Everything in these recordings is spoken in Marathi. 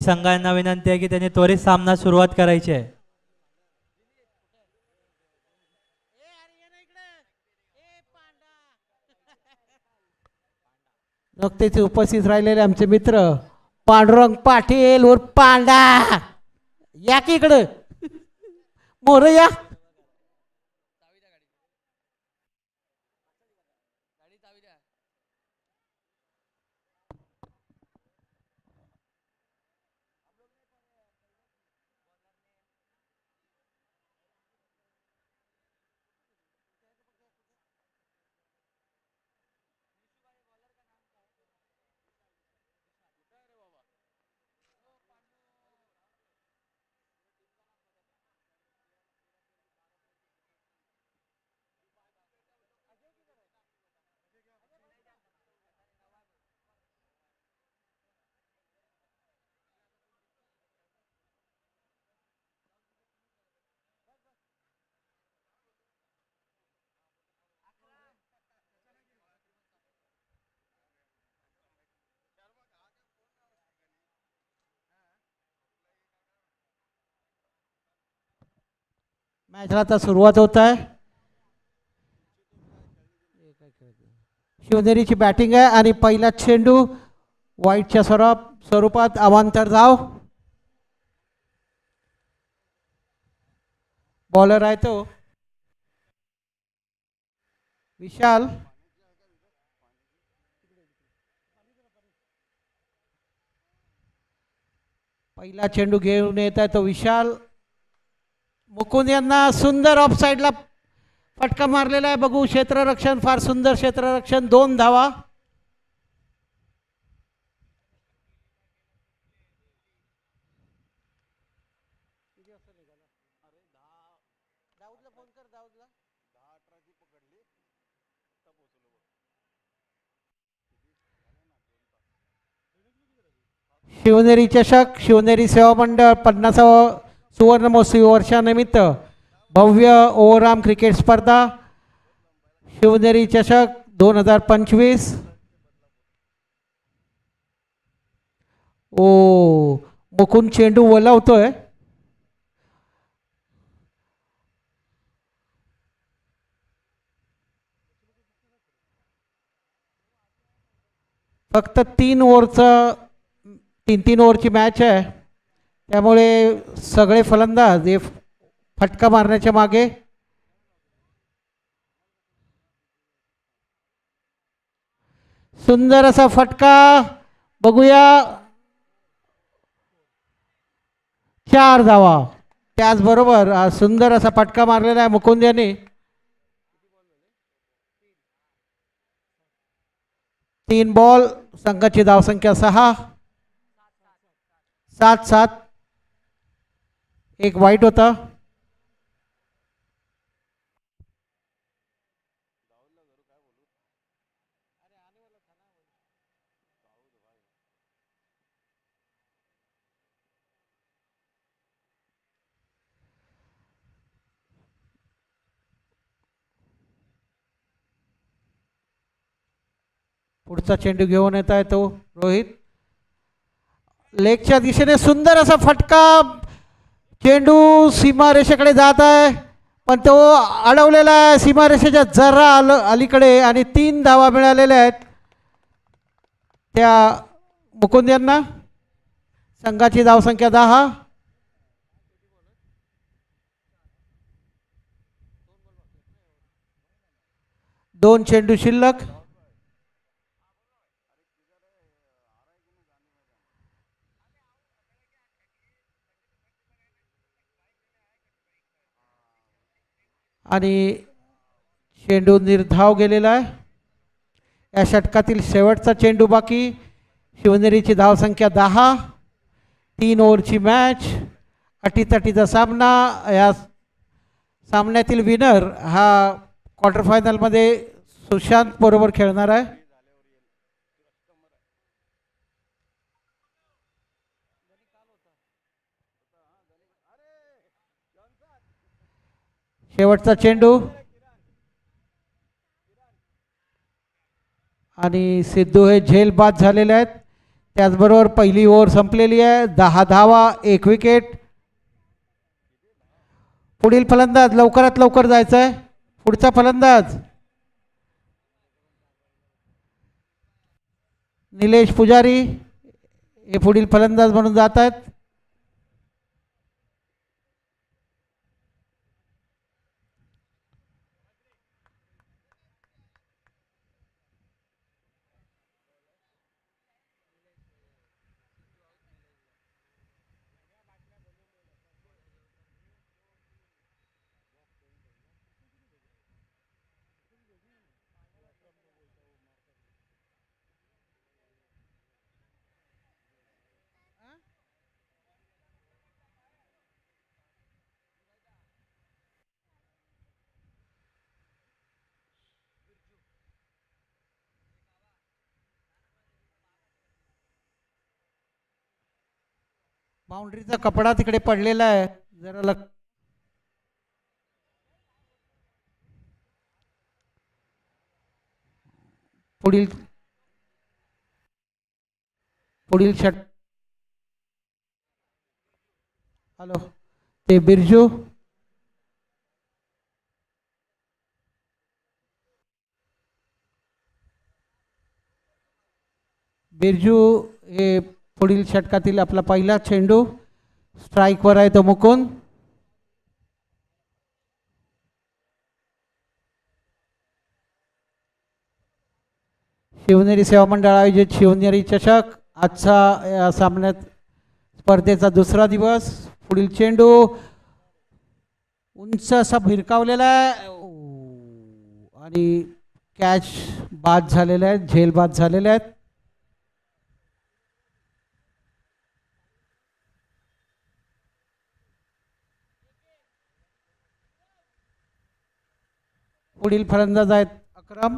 संघांना विनंती आहे की त्यांनी त्वरित सामना सुरुवात करायची आहे. नुकतेच उपस्थित राहिलेले आमचे मित्र पांडुरंग पाटील उर्फ पांडा, या की इकडं मोर या. मॅचला आता सुरुवात होत आहे. शिवनेरीची बॅटिंग आहे आणि पहिला चेंडू वाईटच्या स्वरूपात अवांतर धाव. बॉलर आहे तो विशाल. पहिला चेंडू घेऊन येत आहे तो विशाल. मुकुंद यांना सुंदर ऑफ साईडला फटका मारलेला आहे. बघू क्षेत्ररक्षण, फार सुंदर क्षेत्ररक्षण, 2 धावा. शिवनेरी चषक, शिवनेरी सेवा मंडळ 50वा सुवर्ण महोत्सवी वर्षानिमित्त भव्य ओव्हरआर्म क्रिकेट स्पर्धा शिवनेरी चषक 2025. मुकुंद चेंडू वलवतोय. फक्त 3 ओव्हरची मॅच आहे, त्यामुळे सगळे फलंदाज हे फटका मारण्याच्या मागे. सुंदर असा फटका बघूया, 4 धावा. त्याचबरोबर सुंदर असा फटका मारलेला आहे मुकुंद यांनी. 3 बॉल, संघाची धावसंख्या 6. 7-7. एक वाईट होता. पुढचा चेंडू घेऊन येत आहे तो रोहित. लेगच्या दिशेने सुंदर असा फटका. चेंडू सीमारेषेकडे जात आहे, पण तो अडवलेला आहे सीमारेषेच्या जरा अलीकडे आणि 3 धावा मिळालेल्या आहेत त्या मुकुंद यांना. संघाची धावसंख्या 10. दोन चेंडू शिल्लक. आणि चेंडू निर्धाव गेलेला आहे. या षटकातील शेवटचा चेंडू बाकी. शिवनेरीची धावसंख्या 10. 3 ओव्हरची मॅच, अटीतटीचा सामना. या सामन्यातील विनर हा क्वार्टर फायनलमध्ये सुशांत बरोबर खेळणार आहे. शेवटचा चेंडू आणि सिद्धू हे झेल बाद झालेले आहेत, त्याचबरोबर पहिली ओव्हर संपलेली आहे. 10 धावा, 1 विकेट. पुढील फलंदाज लवकरात लवकर जायचं आहे. पुढचा फलंदाज निलेश पुजारी हे पुढील फलंदाज म्हणून जात आहेत. बाउंड्रीचा कपडा तिकडे पडलेला आहे, जरा पुढील पुढील षट हॅलो ते बिरजू बिरजू हे पुढील षटकातील आपला पहिला चेंडू स्ट्राईकवर आहे तो मुकुंद. शिवनेरी सेवा मंडळ आयोजित शिवनेरी चषक आजचा या सामन्यात स्पर्धेचा दुसरा दिवस. पुढील चेंडू उंच असा भिरकावलेला आहे आणि कॅच बाद झालेले आहेत, झेल बाद झालेले आहेत. पुढील फलंदाज आहेत अक्रम.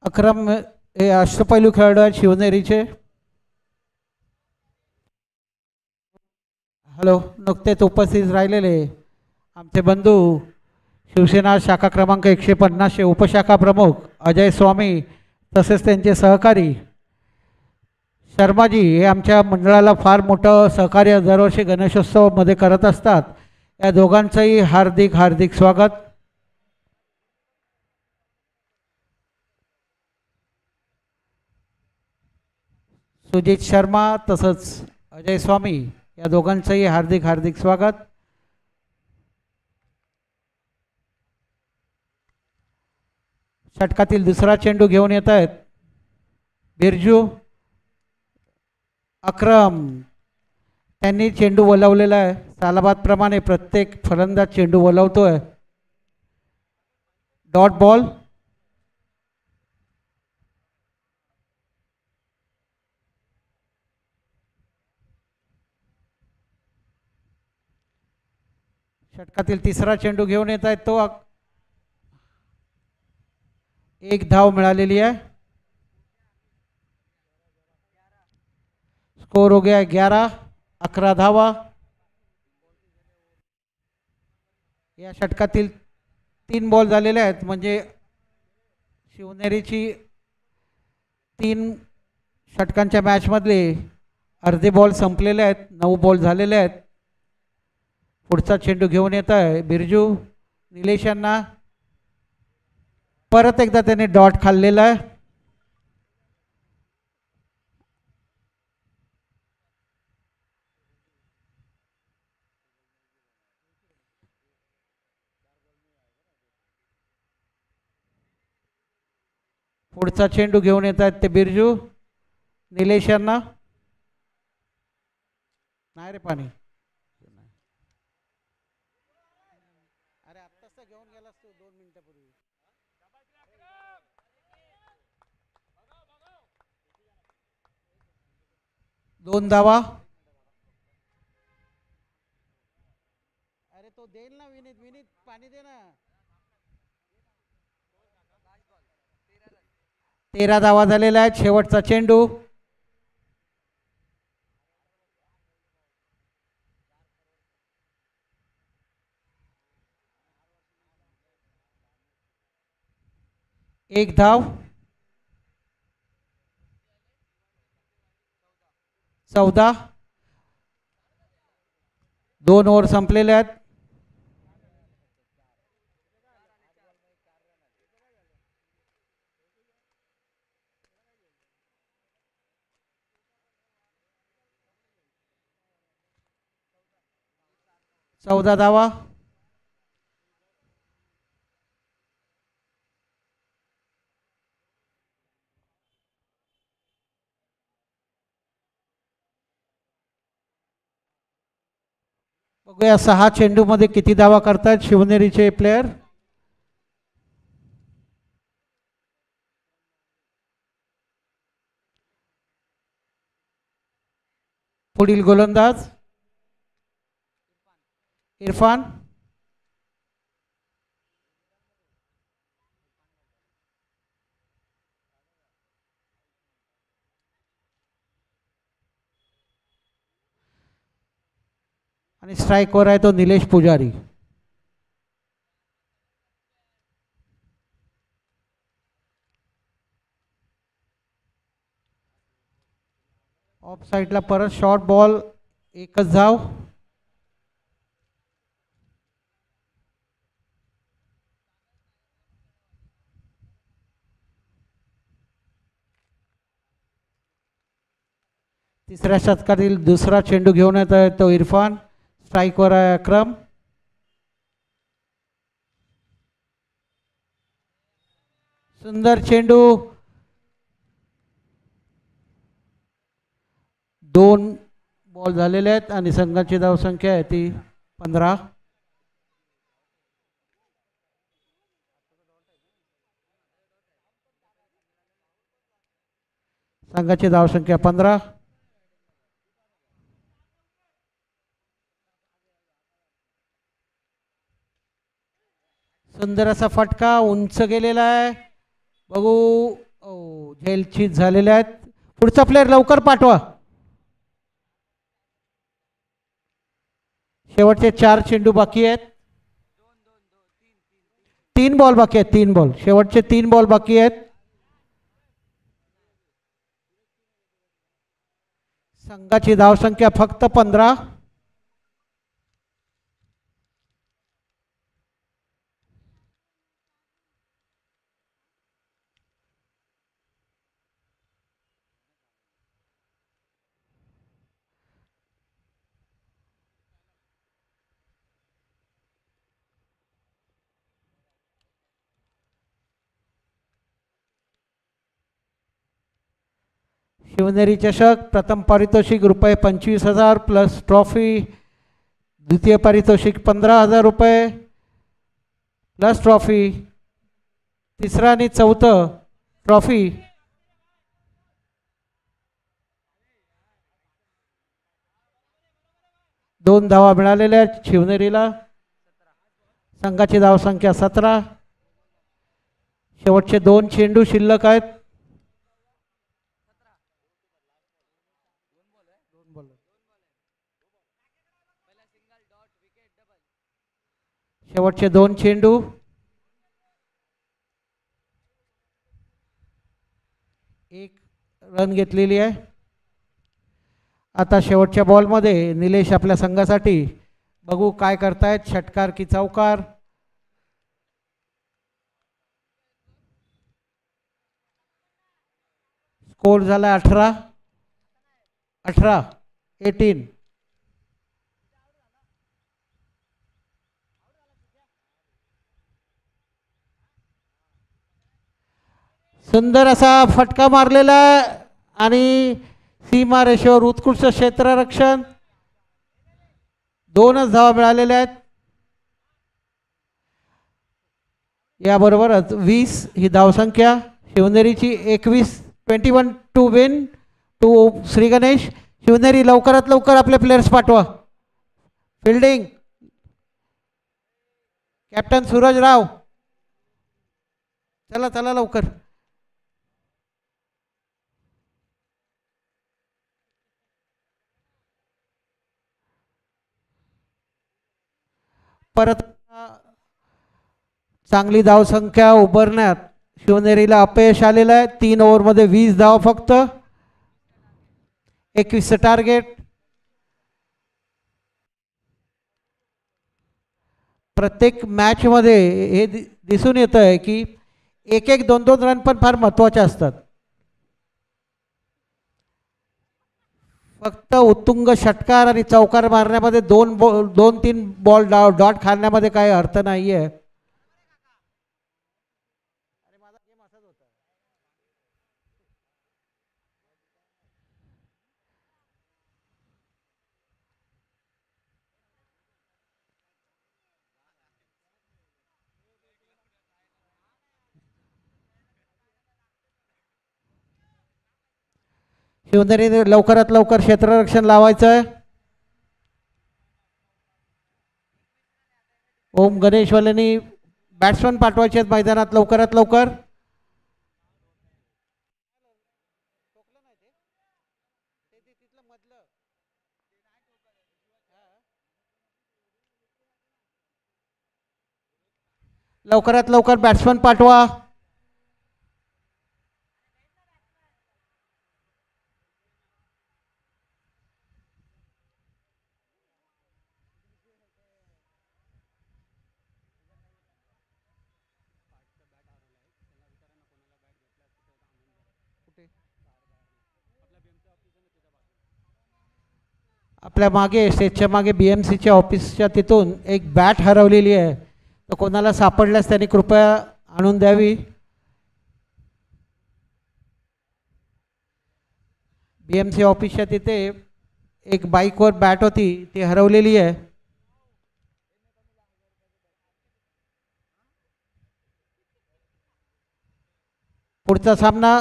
अक्रम हे अष्टपैलू खेळाडू आहेत शिवनेरीचे. हॅलो नुकतेच उपस्थित राहिलेले आमचे बंधू शिवसेना शाखा क्रमांक 150 उपशाखा प्रमुख अजय स्वामी तसेच त्यांचे सहकारी शर्माजी हे आमच्या मंडळाला फार मोठं सहकार्य दरवर्षी गणेशोत्सवामध्ये करत असतात. या दोघांचंही हार्दिक हार्दिक स्वागत. सुजित शर्मा तसंच अजय स्वामी या दोघांचंही हार्दिक हार्दिक स्वागत. षटकातील दुसरा चेंडू घेऊन येत आहेत बिरजू. अक्रम त्यांनी चेंडू वलवलेला आहे. सालाबाद प्रमाणे प्रत्येक फलंदाज चेंडू वलवतोय. Dot ball. षटकातील तिसरा चेंडू घेऊन येत आहेत तो 1 धाव मिळालेली आहे. स्कोर हो गया 11. 11 धावा. या षटकातील 3 बॉल झालेले आहेत म्हणजे शिवनेरीची 3 षटकांच्या मॅचमधले अर्धे बॉल संपलेले आहेत. 9 बॉल झालेले आहेत. पुढचा चेंडू घेऊन येत आहे बिरजू. निलेश यांना परत एकदा त्याने डॉट खाल्लेला आहे. पुढचा चेंडू घेऊन येत आहेत ते बिरजू. निलेश यांना नाही रे पाणी. अरे आत्ताच घेऊन गेलास तू 2 मिनिटापूर्वी. 2 धावा. अरे तो देईल ना विनीत. विनीत पाणी दे ना. 13 धावा झालेला आहे. शेवटचा चेंडू. एक धाव. 14. 2 ओव्हर संपलेले आहेत. चौदा धावा. बघूया 6 चेंडूमध्ये किती धावा करतात शिवनेरीचे प्लेयर. पुढील गोलंदाज इरफान. आणि स्ट्राईकवर आहे तो निलेश पुजारी. ऑफ साईडला परत शॉर्ट बॉल. एकच धाव. तिसऱ्या षटकातील दुसरा चेंडू घेऊन येत आहे तो इरफान. स्ट्राईकवर आहे अक्रम. सुंदर चेंडू. 2 बॉल झालेले आहेत आणि संघाची धावसंख्या आहे ती 15. संघाची धावसंख्या 15. सुंदर असा फटका उंच गेलेला आहे. बघू. झेलचीत झालेले आहेत. पुढचा प्लेयर लवकर पाठवा. शेवटचे 4 चेंडू बाकी आहेत. 3 बॉल बाकी आहेत. 3 बॉल. शेवटचे 3 बॉल बाकी आहेत. संघाची धावसंख्या फक्त 15. शिवनेरी चषक प्रथम पारितोषिक रुपये 25,000 प्लस ट्रॉफी. द्वितीय पारितोषिक 15,000 रुपये प्लस ट्रॉफी. तिसरा आणि चौथं ट्रॉफी 2 धावा मिळालेल्या आहेत शिवनेरीला. संघाची धावसंख्या 17. शेवटचे 2 चेंडू शिल्लक आहेत. शेवटचे 2 चेंडू. एक रन घेतलेली आहे. आता शेवटच्या बॉलमध्ये निलेश आपल्या संघासाठी बघू काय करतायत. षटकार की चौकार. स्कोर झाला 18. 18. सुंदर असा फटका मारलेला आणि सीमा रेषेवर उत्कृष्ट क्षेत्ररक्षण. 2च धावा मिळालेल्या आहेत. याबरोबरच 20 ही धावसंख्या शिवनेरीची. 21 to win to Shri Ganesh. Shivneri लवकरात लवकर आपले प्लेयर्स पाठवा. Fielding captain Suraj Rao. चला चला लवकर. परत चांगली धावसंख्या उभारण्यात शिवनेरीला अपयश आलेलं आहे. 3 ओव्हरमध्ये 20 धावा फक्त, 21चं टार्गेट. प्रत्येक मॅचमध्ये हे दिसून येतं आहे की 1-1, 2-2 रन पण फार महत्त्वाचे असतात. फक्त उत्तुंग षटकार आणि चौकार मारण्यामध्ये 2-3 बॉल डॉट खाण्यामध्ये काही अर्थ नाही आहे. शिवनेरी लवकरात लवकर क्षेत्ररक्षण लावायचं आहे. ओम गणेशवाल्यांनी बॅट्समन पाठवायचे आहेत मैदानात लवकरात लवकर. लवकरात लवकर बॅट्समन पाठवा. आपल्या मागे स्टेजच्या मागे BMCच्या ऑफिसच्या तिथून एक बॅट हरवलेली आहे, तर कोणाला सापडल्यास त्यांनी कृपया आणून द्यावी. BMC ऑफिसच्या तिथे एक बाईकवर बॅट होती, ती हरवलेली आहे. पुढचा सामना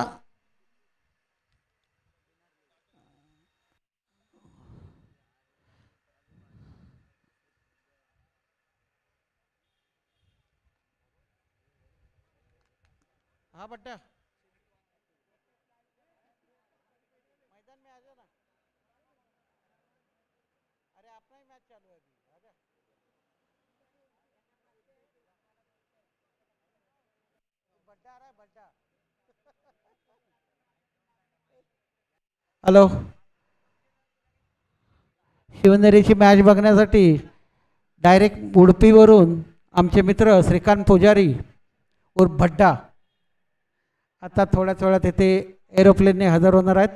हा बट्टा मैदान में आ जाना. अरे अपना ही मैच चालू है अभी. आजा. बड्डा आ रहा है बड्डा. हॅलो. शिवनेरीची मॅच बघण्यासाठी डायरेक्ट उडपीवरून आमचे मित्र श्रीकांत पुजारी उर्फ भड्डा आता थोड्याच वेळात येथे एरोप्लेनने हजर होणार आहेत.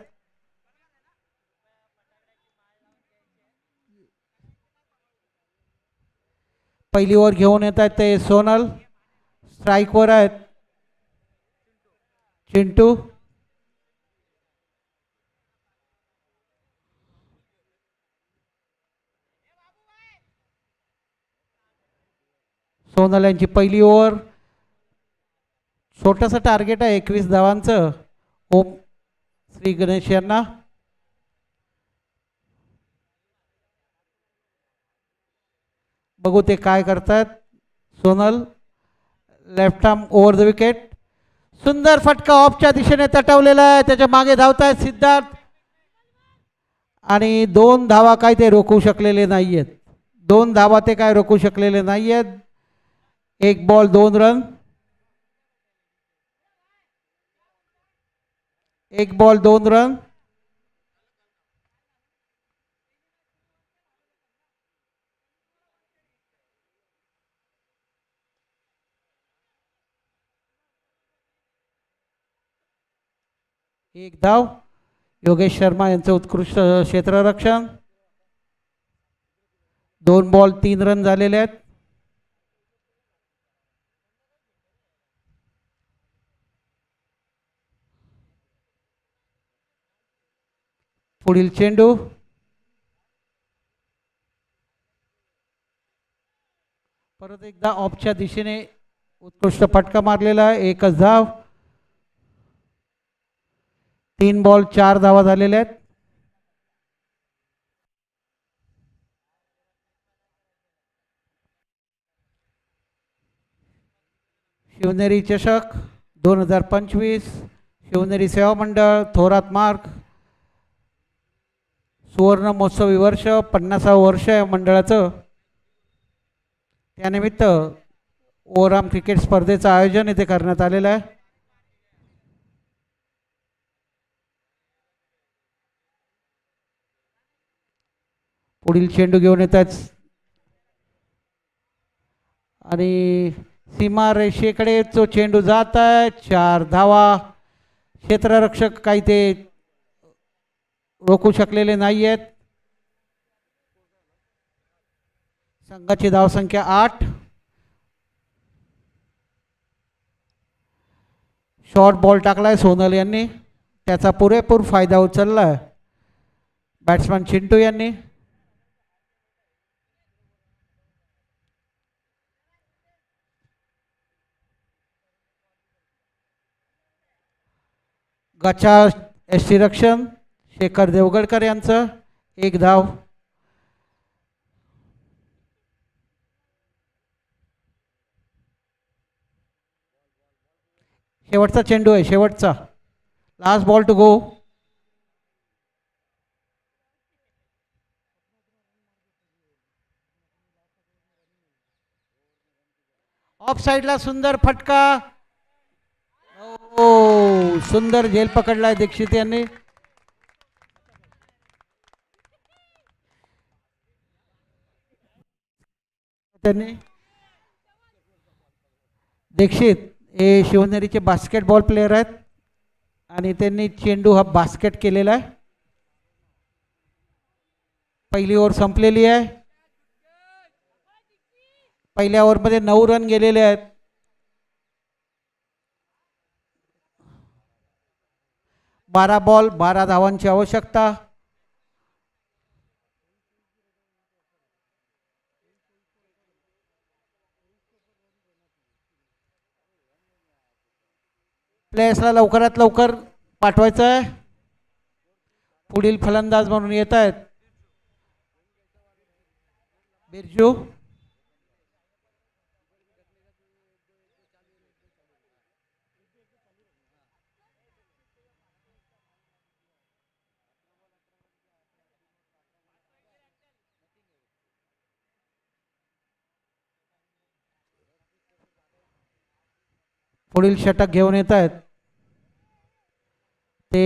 पहिली ओव्हर घेऊन येत आहेत ते सोनल. स्ट्राईकवर आहेत चिंटू. सोनल यांची पहिली ओव्हर. छोटंसं टार्गेट आहे 21 धावांचं ओम श्री गणेश यांना. बघू ते काय करतात. Sonal left arm over the wicket. सुंदर फटका ऑफच्या दिशेने तटवलेला आहे. त्याच्या मागे धावतायत सिद्धार्थ आणि 2 धावा काय ते रोखू शकलेले नाही आहेत. 2 धावा ते काय रोखू शकलेले नाही आहेत. 1 बॉल 2 रन. 1 ball 2 run. एक धाव. योगेश शर्मा यांचं उत्कृष्ट क्षेत्ररक्षण. 2 बॉल 3 रन झालेले आहेत. पुढील चेंडू. परत एकदा ऑफच्या दिशेने उत्कृष्ट फटका मारलेला आहे. 1च धाव. 3 बॉल 4 धावा झालेल्या आहेत. शिवनेरी चषक 2025 शिवनेरी सेवा मंडळ थोरात मार्ग सुवर्ण महोत्सवी वर्ष 50वं वर्ष आहे मंडळाचं. त्यानिमित्त ओराम क्रिकेट स्पर्धेचं आयोजन इथे करण्यात आलेलं आहे. पुढील चेंडू घेऊन येत आहेत आणि सीमारेषेकडे तो चेंडू जात आहे. 4 धावा. क्षेत्ररक्षक काही ते रोखू शकलेले नाही आहेत. संघाची धावसंख्या 8. शॉर्ट बॉल टाकलाय सोनल यांनी, त्याचा पुरेपूर फायदा उचललाय बॅट्समन चिंटू यांनी. गचा यष्टी रक्षण शेखर देवगडकर यांचं 1 धाव. शेवटचा चेंडू आहे, शेवटचा, last ball to go. Off साइडला सुंदर फटका. ओ सुंदर झेल पकडलाय दीक्षित यांनी. त्यांनी दीक्षित हे शिवनेरीचे बास्केटबॉल प्लेयर आहेत आणि त्यांनी चेंडू हा बास्केट केलेला आहे. पहिली ओव्हर संपलेली आहे. पहिल्या ओव्हरमध्ये 9 रन गेलेले आहेत. बारा बॉल 12 धावांची आवश्यकता. प्लेयर्सला लवकरात लवकर पाठवायचं आहे. पुढील फलंदाज म्हणून येत आहेत बिरजू. पुढील षटक घेऊन येत आहेत ते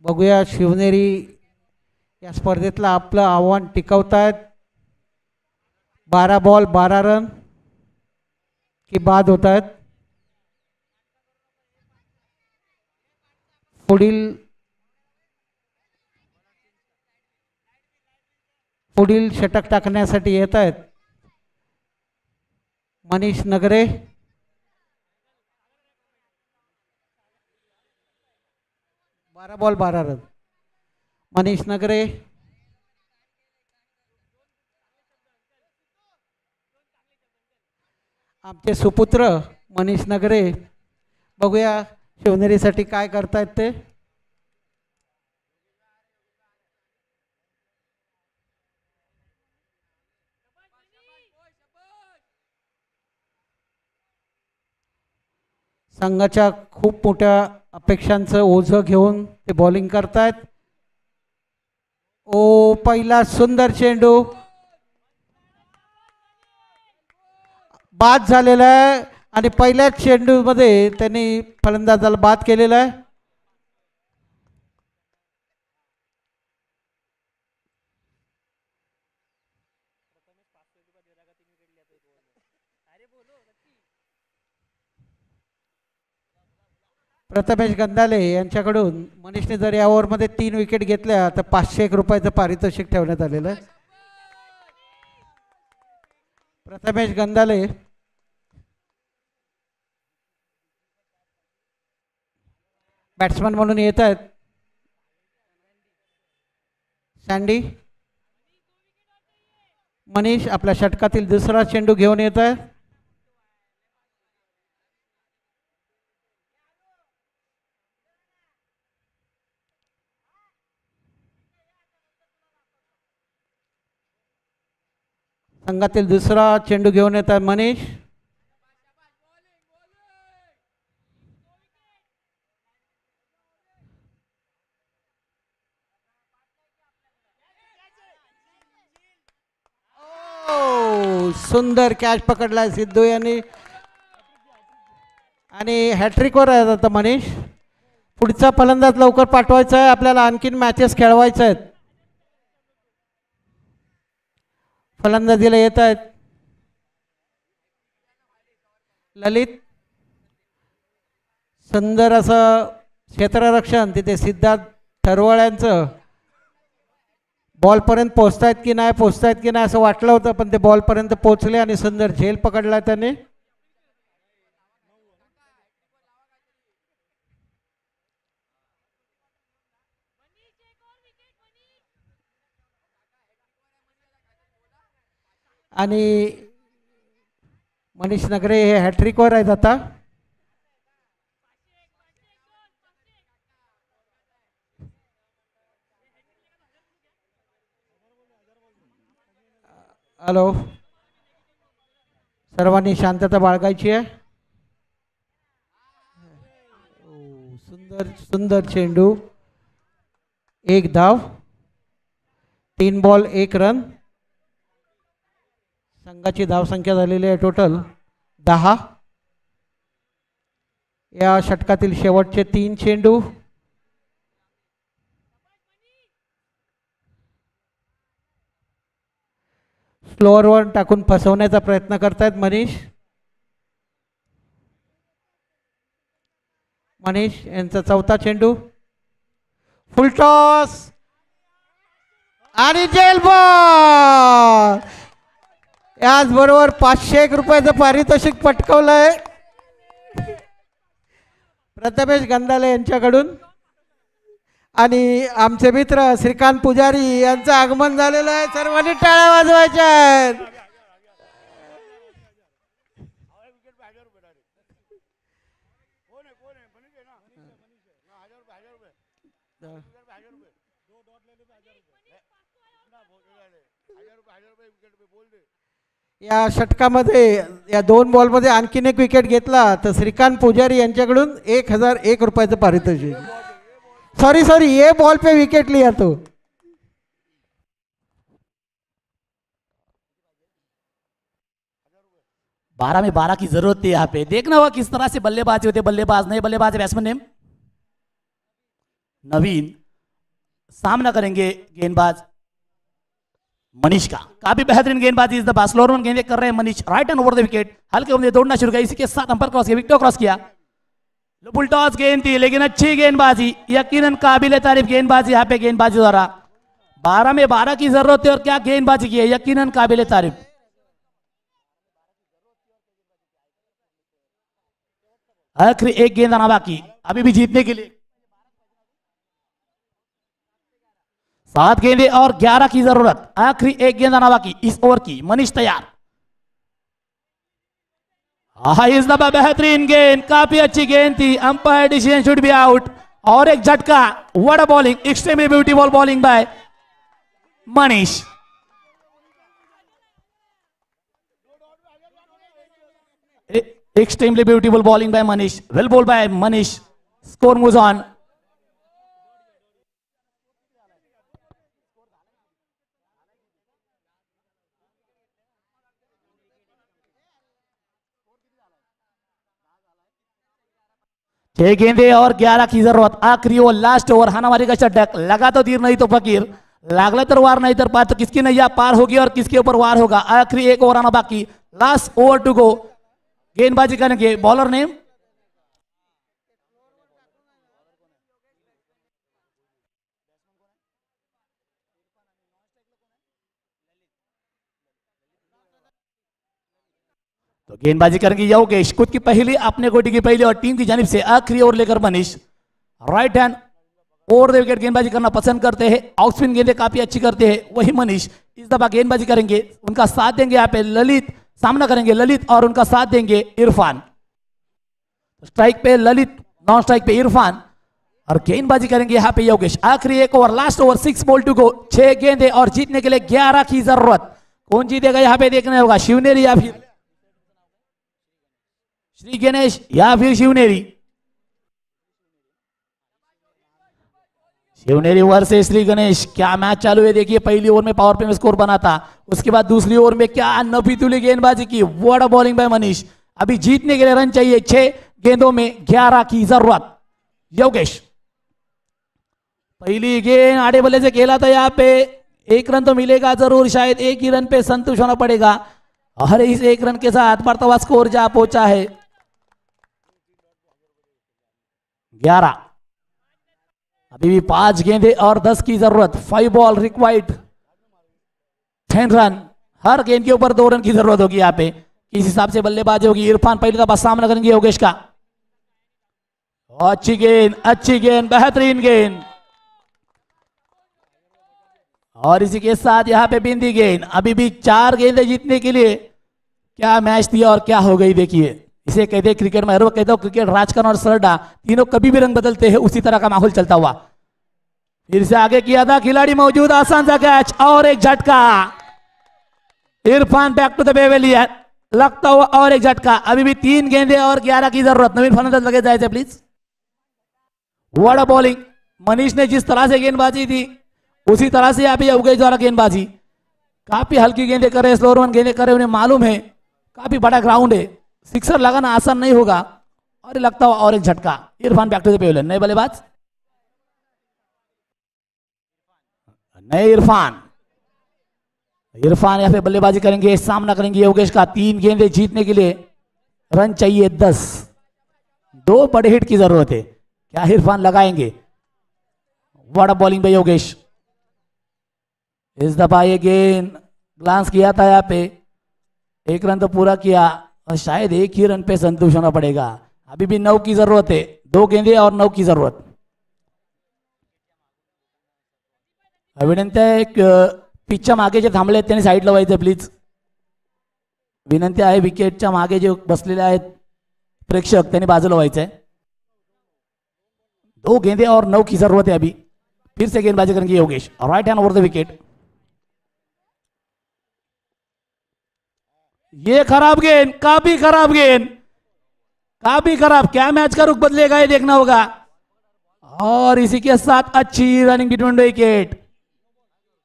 बघूया. शिवनेरी या स्पर्धेतलं आपलं आव्हान टिकवतायत. 12 बॉल 12 रन की बाद होत आहेत. पुढील षटक टाकण्यासाठी येत आहेत मनीष नगरे. 12 बॉल 12 रन. मनीष नगरे. आमचे सुपुत्र मनीष नगरे. बघूया शिवनेरीसाठी काय करतायत ते. संघाच्या खूप मोठ्या अपेक्षांचं ओझं घेऊन ते बॉलिंग करतायत. ओ पहिला सुंदर चेंडू बाद झालेला आहे आणि पहिल्याच चेंडूमध्ये त्यांनी फलंदाजाला बाद केलेला आहे. प्रथमेश गंधाले यांच्याकडून मनीषने जर या ओव्हरमध्ये 3 विकेट घेतल्या तर 501 रुपयाचं पारितोषिक ठेवण्यात आलेलं आहे. प्रथमेश गंधाले बॅट्समन म्हणून येत आहेत. सँडी. मनीष आपल्या षटकातील दुसरा चेंडू घेऊन येत आहे. संघातील दुसरा चेंडू घेऊन येत आहे मनीष. सुंदर कॅच पकडलाय सिद्धू यांनी आणि हॅट्रिकवर आहे आता मनीष. पुढचा फलंदाज लवकर पाठवायचा आहे, आपल्याला आणखीन मॅचेस खेळवायचे आहेत. फलंदाजीला येत आहेत ललित. सुंदर असं क्षेत्ररक्षण तिथे सिद्धार्थ ठरवळ्यांचं. बॉलपर्यंत पोचतायत की नाही असं वाटलं होतं, पण ते बॉलपर्यंत पोचले आणि सुंदर झेल पकडला त्याने. आणि मनीष नगरे हे हॅट्रिकवर आहेत आता. हॅलो, सर्वांनी शांतता बाळगायची आहे. सुंदर सुंदर चेंडू. एक धाव, 3 बॉल 1 रन. संघाची धावसंख्या झालेली आहे टोटल 10. या षटकातील शेवटचे 3 चेंडू. स्लोअरवर टाकून फसवण्याचा प्रयत्न करतायत मनीष. मनीष यांचा चौथा चेंडू. फुल टॉस आणि जेल बॉल. याचबरोबर 501 रुपयाचं पारितोषिक पटकवलंय प्रथमेश गंधाले यांच्याकडून. आणि आमचे मित्र श्रीकांत पुजारी यांचं आगमन झालेलं आहे. सर्वांनी टाळ्या वाजवायच्या आहेत. या षटकामध्ये या 2 बॉलमध्ये आणखीन एक विकेट घेतला तर श्रीकांत पुजारी यांच्याकडून 1001 रुपयाचं पारितोषिक. सॉरी ये बॉल पे विकेट लिया तो. बारह में 12 की जरूरत थी यहाँ पे. देखना होगा किस तरह से बल्लेबाजी होते. बल्लेबाज नहीं बल्लेबाज बैट्समैन नेम नवीन. सामना करेंगे गेंदबाज मनीष का. काफी बेहतरीन गेंदबाजी इस दफा. स्लोअर में गेंदे कर रहे हैं Manish. Right hand over the wicket. हल्के उम्र दौड़ना शुरू किया. इसी के साथ अंपर क्रॉस किया, विकेट क्रॉस किया. फुल टॉस गेंद थी लेकिन अच्छी गेंदबाजी. यकीनन काबिल तारीफ गेंदबाजी यहाँ पे गेंदबाजी द्वारा. 12 में 12 की जरूरत है और क्या गेंदबाजी की है. यकीनन काबिल तारीफ. आखिरी एक गेंद आना बाकी अभी भी जीतने के लिए. 7 गेंदे और 11 की जरूरत. आखिरी एक गेंद आना बाकी इस ओवर की. मनीष तैयार. इस दफा बेहतरीन गेंद. काफी अच्छी गेंद थी. Umpire decision should be out. और एक झटका. What a bowling. Extremely beautiful bowling bye Manish. Extremely beautiful bowling by Manish. Well bowled by Manish. Score moves on. छह गेंदे और 11 की जरूरत. आखिरी ओवर लास्ट ओवर. हानामारी का षटक. लगा तो तीर नहीं तो फकीर. लागला तर वार नहीं तर पार. तो किसकी नैया पार होगी और किसके ऊपर वार होगा. आखिरी एक ओवर आना बाकी. Last over to go. गेंदबाजी करेंगे बॉलर नेम तो गेंदबाजी करेंगे योगेश. खुद की पहली, अपने कोटि की पहली और टीम की जानिब से आखिरी ओवर लेकर Manish. Right hand over the wicket गेंदबाजी करना पसंद करते हैं. ऑफ स्पिन गेंदें काफी अच्छी करते हैं वही मनीष. इस दफा गेंदबाजी करेंगे. उनका साथ देंगे यहाँ पे ललित. सामना करेंगे ललित और उनका साथ देंगे इरफान. स्ट्राइक पे ललित, नॉन स्ट्राइक पे इरफान और गेंदबाजी करेंगे यहाँ पे योगेश. आखिरी एक over last over. 6 ball to go. 6 गेंदे और जीतने के लिए 11 की जरूरत. कौन जीतेगा यहाँ पे देखना होगा. शिवनेरी या फिर श्री गणेश या फिर शिवनेरी. शिवनेरी वर्सेस श्री गणेश, क्या मैच चालू है देखिए। पहली ओवर में पावर प्ले में स्कोर बना था, उसके बाद दूसरी ओवर में क्या नफीतुली गेंदबाजी की, what a bowling bye Manish. अभी जीतने के लिए रन चाहिए, 6 गेंदों में 11 की जरूरत। योगेश पहली गेंद आड़े बल्ले से खेला था, यहाँ पे 1 रन तो मिलेगा जरूर, शायद 1 ही रन पे संतुष्ट होना पड़ेगा। और इस 1 रन के साथ बढ़ता हुआ स्कोर जा पहुंचा है 11। अभी भी 5 गेंदे और 10 की जरूरत। 5 बॉल रिक्वायर्ड 10 रन। हर गेंद के ऊपर 2 रन की जरूरत होगी यहाँ पे। इस हिसाब से बल्लेबाजी होगी। इरफान पहले दफा सामना करेंगे योगेश का। अच्छी गेंद, बेहतरीन गेंद। और इसी के साथ यहाँ पे बिंदी गेंद। अभी भी 4 गेंदे जीतने के लिए। क्या मैच दिया और क्या हो गई देखिए। इसे कहते हैं क्रिकेट में, हर वक्त कहता हूं क्रिकेट राजकरण और सरडा तीनों कभी भी रंग बदलते हैं, उसी तरह का माहौल चलता हुआ। फिर से आगे किया था, खिलाड़ी मौजूद, आसान सा कैच और एक झटका। Irfan back to the pavilion, लगता हुआ और एक झटका। अभी भी 3 गेंदे और 11 की जरूरत। नवीन फर्नांडिस लगे जाए please. What a bowling. Manish ने जिस तरह से गेंदबाजी थी उसी तरह से यहाँ पे योगेश द्वारा गेंदबाजी। काफी हल्की गेंदे करे, स्लो रन गेंदे करे, उन्हें मालूम है काफी बड़ा ग्राउंड है, सिक्सर लगाना आसान नहीं होगा। और लगता हुआ और एक झटका। Irfan back to the pavilion, नए बल्लेबाज, नए इरफान यहाँ पे बल्लेबाजी करेंगे, सामना करेंगे योगेश का। 3 गेंदे जीतने के लिए रन चाहिए 10। 2 बड़े हिट की जरूरत है। क्या इरफान लगाएंगे? What a bowling by Yogesh. इस दफा ये गेंद ग्लांस किया था यहाँ पे, 1 रन तो पूरा किया और शायद 1 ही रन पे संतुष्ट होना पड़ेगा। अभी भी 9 की जरूरत है। 2 गेंदे और 9 की जरूरत। विनंती आहे पिचच्या मागे जे थांबले आहेत त्यांनी साईडला व्हायचं प्लीज. विनंती आहे विकेटच्या मागे जे बसलेले आहेत प्रेक्षक त्यांनी बाजूला व्हायचं आहे. 2 गेंदे और 9 की जरूरत है अभी. फिर से गेंदबाजी करेंगे Yogesh, right hand over the wicket. ये खराब गेंद, काफी खराब गेंद, काफी खराब. क्या मैच का रुख बदलेगा ये देखना होगा. और इसी के साथ अच्छी running between the wicket.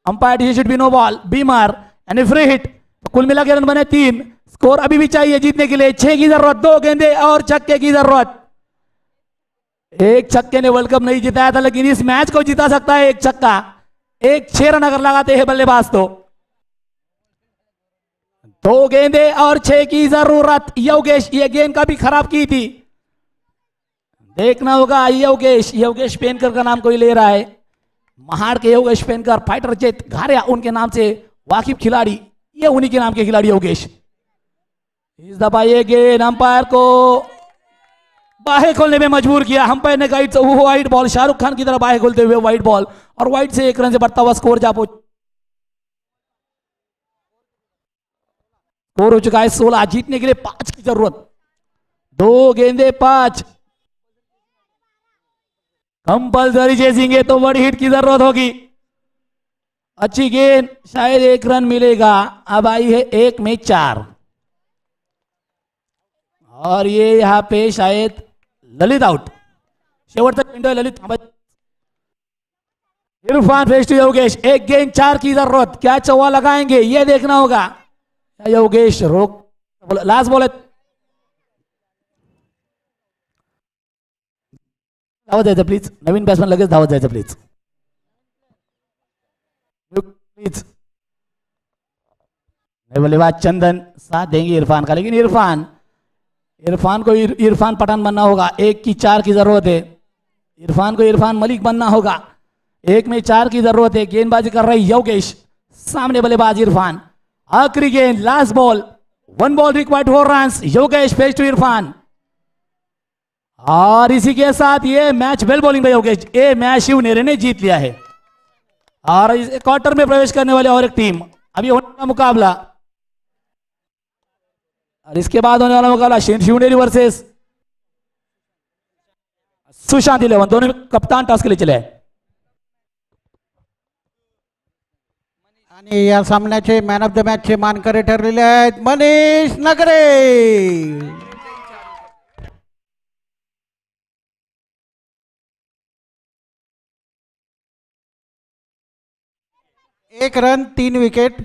Umpire decision should be no ball, बीमार एंड फ्री हिट. कुल मिला के रन बने 3. स्कोर अभी भी चाहिए जीतने के लिए. 6 की जरूरत, 2 गेंदे और छक्के की जरूरत. एक छक्के ने वर्ल्ड कप नहीं जिताया था लेकिन इस मैच को जिता सकता है एक छक्का. 6 रन अगर लगाते हैं बल्लेबाज तो. 2 गेंदे और 6 की जरूरत. योगेश ये गेंद का भी खराब की थी. देखना होगा योगेश पेनकर का नाम कोई ले रहा है. महाड़ के योगेश पेनकर, फाइटर चेत घारिया उनके नाम से वाकिफ खिलाड़ी, ये उन्हीं के नाम के खिलाड़ी योगेश. इस दफा ये गेंद अंपायर को बाहें खोलने में मजबूर किया. अंपायर ने गाइड वो वाइड बॉल, शाहरुख खान की तरह बाहें खोलते हुए वाइड बॉल, और वाइड से 1 रन से बढ़ता हुआ स्कोर हो चुका है 16. जीतने के लिए 5 की जरूरत. 2 गेंदे 5. कंपल्सरी चेजिंगे तो बड़ी हिट की जरूरत होगी. अच्छी गेंद, शायद 1 रन मिलेगा. अब आई है 1 में 4. और ये यहां पे शायद ललित आउट. शेवटचा चेंडू आहे ललित. Irfan face to Yogesh. 1 गेंद 4 की जरूरत. क्या चौवा लगाएंगे ये देखना होगा. योगेश रोक, लास्ट बॉल है. धावत जायचं प्लीज. नवीन बॅट्समॅन लगेच धावत जायचं प्लीज. प्लीज बल्लेबाज चंदन साथ देंगे इरफान का, लेकिन इरफान को इरफान पठान बनना होगा. 1 की 4 की जरूरत है. इरफान को इरफान मलिक बनना होगा. 1 में 4 की जरूरत है. गेंदबाजी कर रहे योगेश, सामने बल्लेबाज इरफान. आखिरी गेंद, last ball, 1 ball required 4 run. Yogesh face to Irfan. और इसी के साथ ये match well bowling by Yogesh. ये मैच शिवनेरी ने जीत लिया है. और इस क्वार्टर में प्रवेश करने वाले और एक टीम अभी होने वाला मुकाबला, और इसके बाद होने वाला मुकाबला शिवनेरी वर्सेस सुशांत 11. दोनों कप्तान टॉस के लिए चले हैं. आणि या सामन्याचे मॅन ऑफ द मॅचचे मानकरी ठरलेले आहेत मनीष नगरे. 1 रन 3 विकेट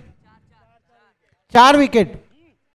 4 विकेट